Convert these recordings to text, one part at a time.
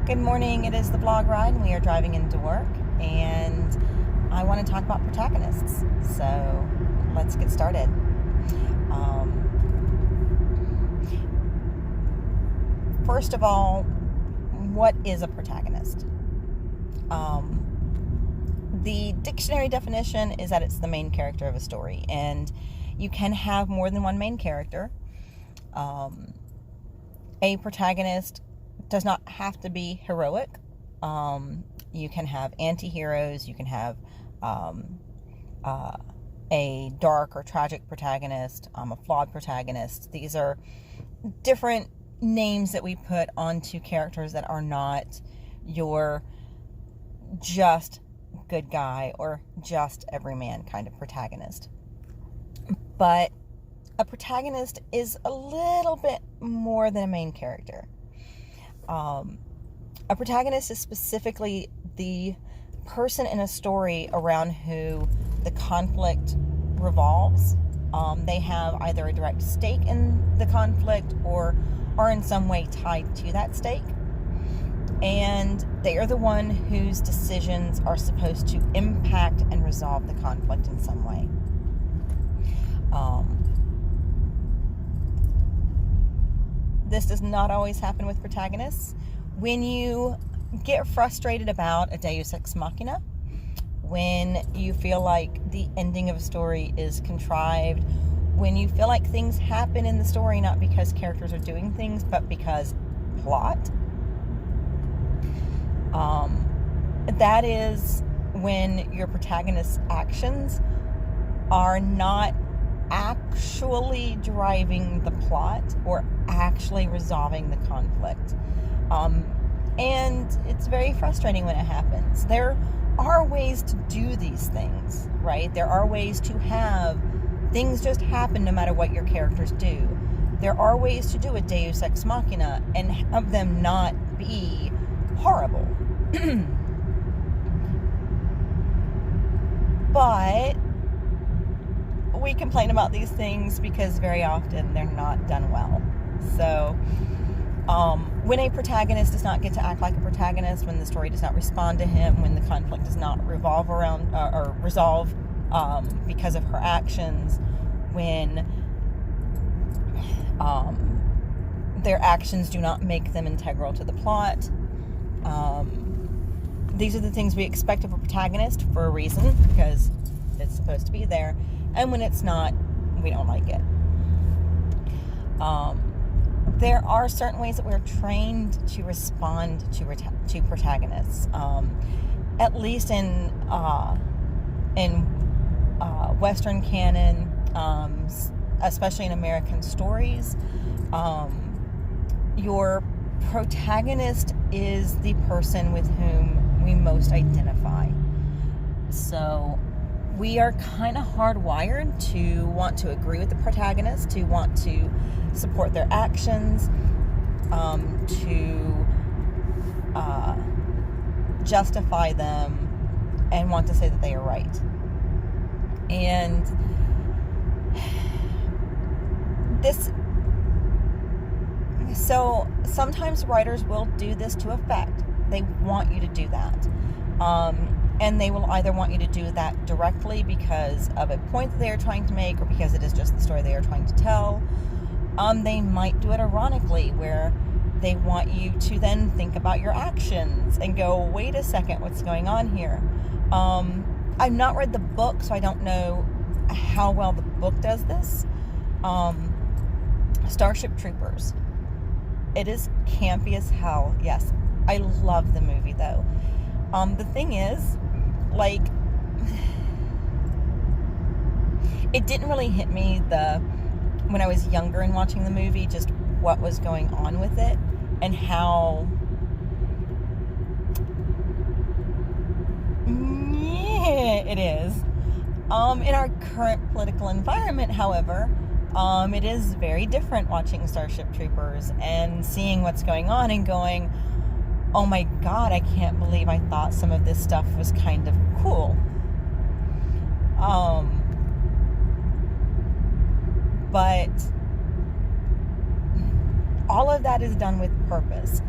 Good morning. It is the blog ride, and we are driving into work, and I want to talk about protagonists. So let's get started. First of all, what is a protagonist? The dictionary definition is that it's the main character of a story, and you can have more than one main character. A protagonist does not have to be heroic. You can have anti-heroes. You can have a dark or tragic protagonist, a flawed protagonist. These are different names that we put onto characters that are not your just good guy or just everyman kind of protagonist. But a protagonist is a little bit more than a main character. A protagonist is specifically the person in a story around who the conflict revolves. They have either a direct stake in the conflict or are in some way tied to that stake. And they are the one whose decisions are supposed to impact and resolve the conflict in some way. This does not always happen with protagonists. When you get frustrated about a deus ex machina, when you feel like the ending of a story is contrived, when you feel like things happen in the story not because characters are doing things, but because plot, that is when your protagonist's actions are not actually driving the plot or actually resolving the conflict. And it's very frustrating when it happens. There are ways to do these things, right? There are ways to have things just happen no matter what your characters do. There are ways to do a deus ex machina and have them not be horrible. But we complain about these things because very often they're not done well. So when a protagonist does not get to act like a protagonist, when the story does not respond to him, when the conflict does not revolve around or resolve because of her actions, when their actions do not make them integral to the plot, these are the things we expect of a protagonist for a reason, because it's supposed to be there. And when it's not, we don't like it. There are certain ways that we're trained to respond to protagonists. At least in Western canon, especially in American stories, your protagonist is the person with whom we most identify. So we are kind of hardwired to want to agree with the protagonist, to want to support their actions, to justify them and want to say that they are right. And so sometimes writers will do this to effect. They want you to do that. And they will either want you to do that directly because of a point that they are trying to make or because it is just the story they are trying to tell. They might do it ironically, where they want you to then think about your actions and go, wait a second, what's going on here? I've not read the book, so I don't know how well the book does this. Starship Troopers. It is campy as hell. Yes, I love the movie though. The thing is, like, it didn't really hit me when I was younger and watching the movie, just what was going on with it and how it is. In our current political environment, however, it is very different watching Starship Troopers and seeing what's going on and going, oh my God, I can't believe I thought some of this stuff was kind of cool. But all of that is done with purpose.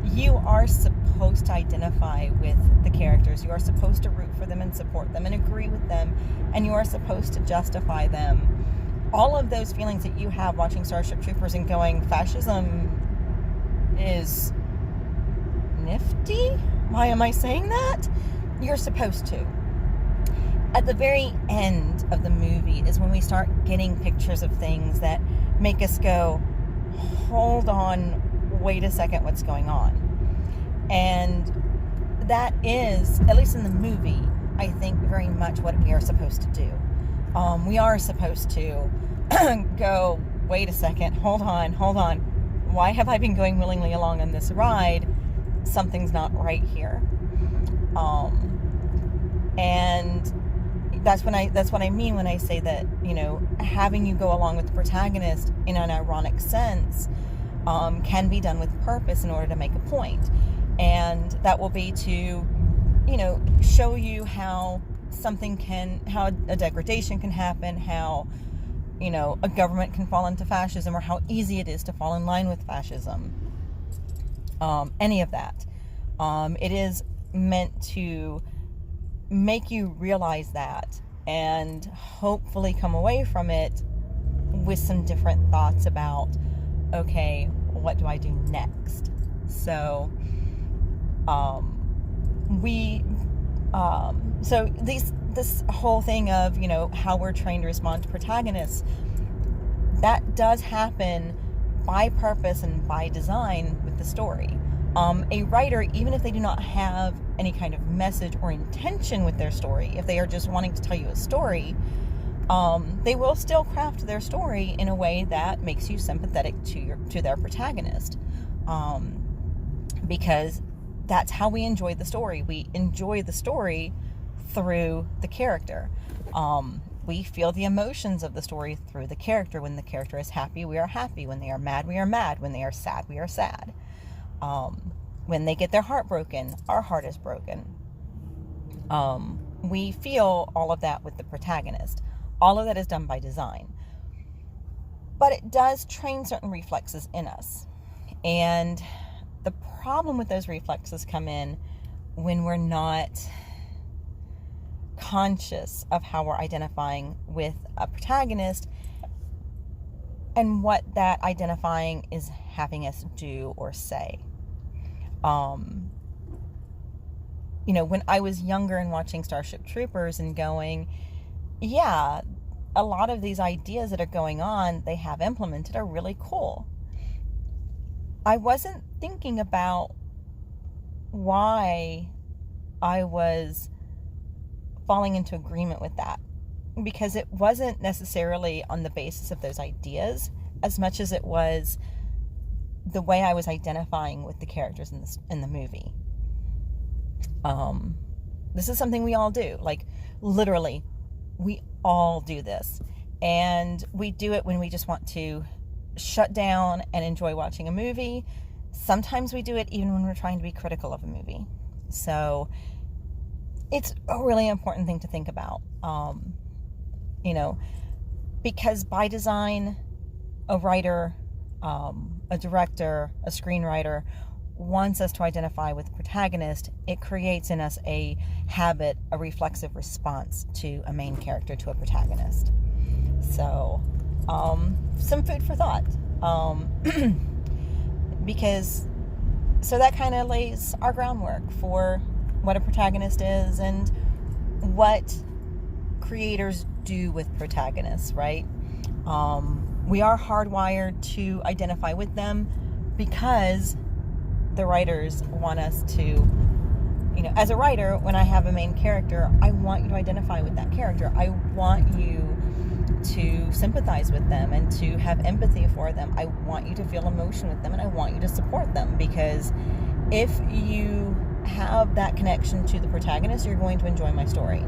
you are supposed to identify with the characters. You are supposed to root for them and support them and agree with them, and you are supposed to justify them. All of those feelings that you have watching Starship Troopers and going, fascism is nifty? Why am I saying that? You're supposed to. At the very end of the movie is when we start getting pictures of things that make us go, hold on, wait a second, what's going on? And that is, at least in the movie, I think very much what we are supposed to do. We are supposed to go, wait a second, hold on. Why have I been going willingly along on this ride? Something's not right here. And that's what I mean when I say that, having you go along with the protagonist in an ironic sense can be done with purpose in order to make a point. And that will be to, show you how how a degradation can happen, how, a government can fall into fascism, or how easy it is to fall in line with fascism. Any of that. It is meant to make you realize that and hopefully come away from it with some different thoughts about, okay, what do I do next? So, this whole thing of, how we're trained to respond to protagonists, that does happen by purpose and by design with the story. A writer, even if they do not have any kind of message or intention with their story, if they are just wanting to tell you a story, they will still craft their story in a way that makes you sympathetic to their protagonist, because that's how we enjoy the story. We enjoy the story through the character. We feel the emotions of the story through the character. When the character is happy, we are happy. When they are mad, we are mad. When they are sad, we are sad. When they get their heart broken, our heart is broken. We feel all of that with the protagonist. All of that is done by design. But it does train certain reflexes in us. And the problem with those reflexes come in when we're not conscious of how we're identifying with a protagonist and what that identifying is having us do or say. When I was younger and watching Starship Troopers and going, yeah, a lot of these ideas that are going on, they have implemented, are really cool. I wasn't thinking about why I was falling into agreement with that, because it wasn't necessarily on the basis of those ideas as much as it was the way I was identifying with the characters in the movie. This is something we all do. Like, literally, we all do this. And we do it when we just want to shut down and enjoy watching a movie. Sometimes we do it even when we're trying to be critical of a movie. So it's a really important thing to think about. Because by design, a writer, a director, a screenwriter wants us to identify with the protagonist. It creates in us a habit, a reflexive response to a main character, to a protagonist. So, some food for thought. Because, so that kind of lays our groundwork for what a protagonist is and what creators do with protagonists, right? We are hardwired to identify with them because the writers want us to, as a writer, when I have a main character, I want you to identify with that character. I want you to sympathize with them and to have empathy for them. I want you to feel emotion with them, and I want you to support them, because if you have that connection to the protagonist, you're going to enjoy my story.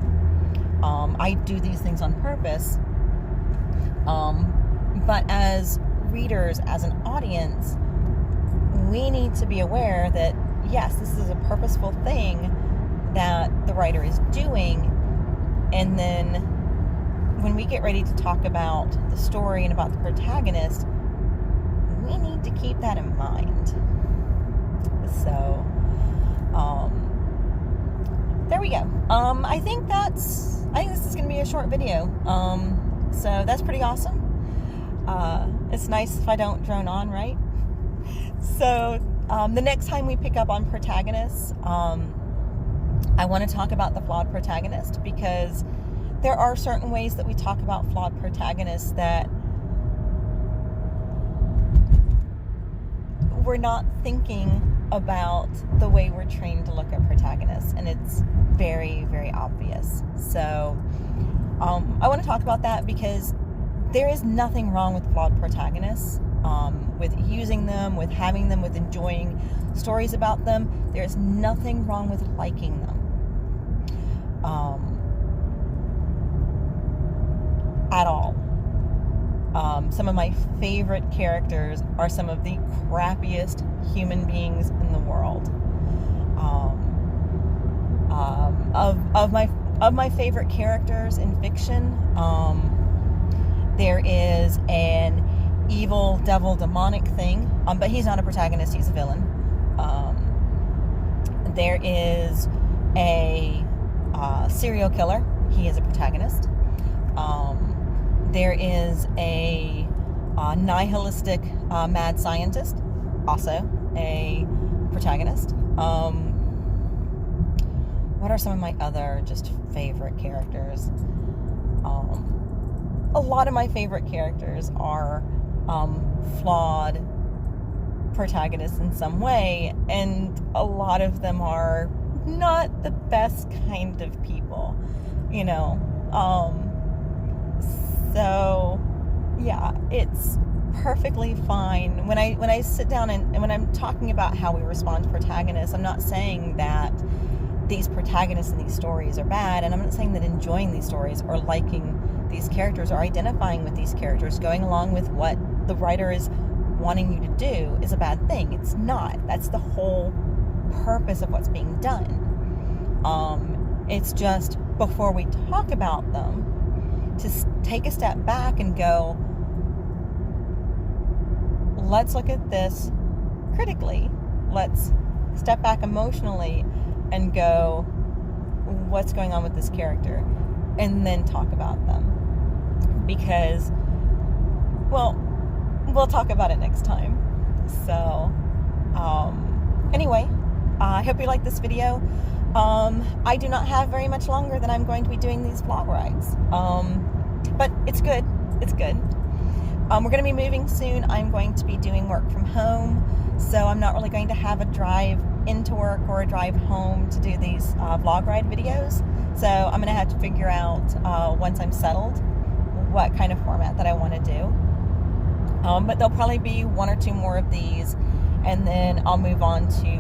I do these things on purpose, but as readers, as an audience, we need to be aware that, yes, this is a purposeful thing that the writer is doing, and then when we get ready to talk about the story and about the protagonist, we need to keep that in mind. So, there we go. I think this is going to be a short video. So that's pretty awesome. It's nice if I don't drone on, right? So, the next time we pick up on Protagonists, I want to talk about the flawed protagonist, because there are certain ways that we talk about flawed protagonists that we're not thinking about the way we're trained to look at protagonists, and it's very, very obvious. So I want to talk about that, because there is nothing wrong with flawed protagonists, with using them, with having them, with enjoying stories about them. There's nothing wrong with liking them. At all. Some of my favorite characters are some of the crappiest human beings in the world. Of my favorite characters in fiction, there is an evil, devil, demonic thing, but he's not a protagonist, he's a villain. There is a serial killer, he is a protagonist. There is a nihilistic mad scientist, also a protagonist. What are some of my other just favorite characters? A lot of my favorite characters are flawed protagonists in some way, and a lot of them are not the best kind of people, you know. So yeah, it's perfectly fine. When I sit down and when I'm talking about how we respond to protagonists, I'm not saying that these protagonists in these stories are bad, and I'm not saying that enjoying these stories or liking these characters or identifying with these characters, going along with what the writer is wanting you to do, is a bad thing. It's not. That's the whole purpose of what's being done. It's just, before we talk about them, to take a step back and go, let's look at this critically. Let's step back emotionally and go, what's going on with this character? And then talk about them. Because, well, we'll talk about it next time. So, anyway, I hope you liked this video. I do not have very much longer that I'm going to be doing these vlog rides. But it's good. It's good. We're going to be moving soon. I'm going to be doing work from home, so I'm not really going to have a drive into work or a drive home to do these vlog ride videos. So I'm going to have to figure out, once I'm settled, what kind of format that I want to do. But there'll probably be one or two more of these, and then I'll move on to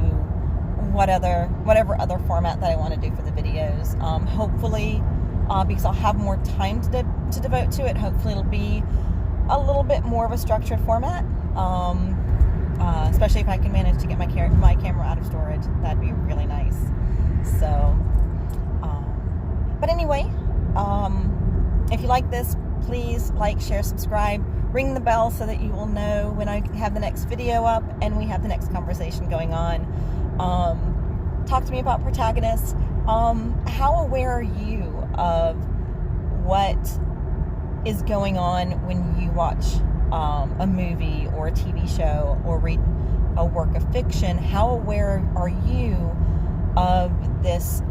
whatever other format that I want to do for the videos. Hopefully, because I'll have more time to devote to it, hopefully it'll be a little bit more of a structured format. Especially if I can manage to get my camera out of storage, that'd be really nice. So, but anyway, if you like this, please like, share, subscribe, ring the bell so that you will know when I have the next video up and we have the next conversation going on. Talk to me about Protagonists. How aware are you of what is going on when you watch a movie or a TV show or read a work of fiction? How aware are you of this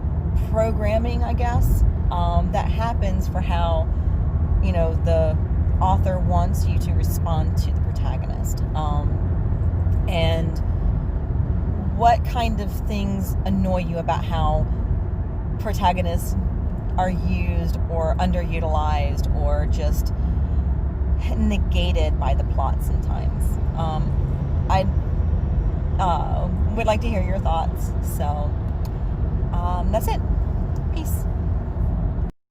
programming, I guess, that happens for how, you know, the author wants you to respond to the protagonist? And what kind of things annoy you about how protagonists are used or underutilized or just negated by the plot sometimes? I would like to hear your thoughts. So that's it. Peace.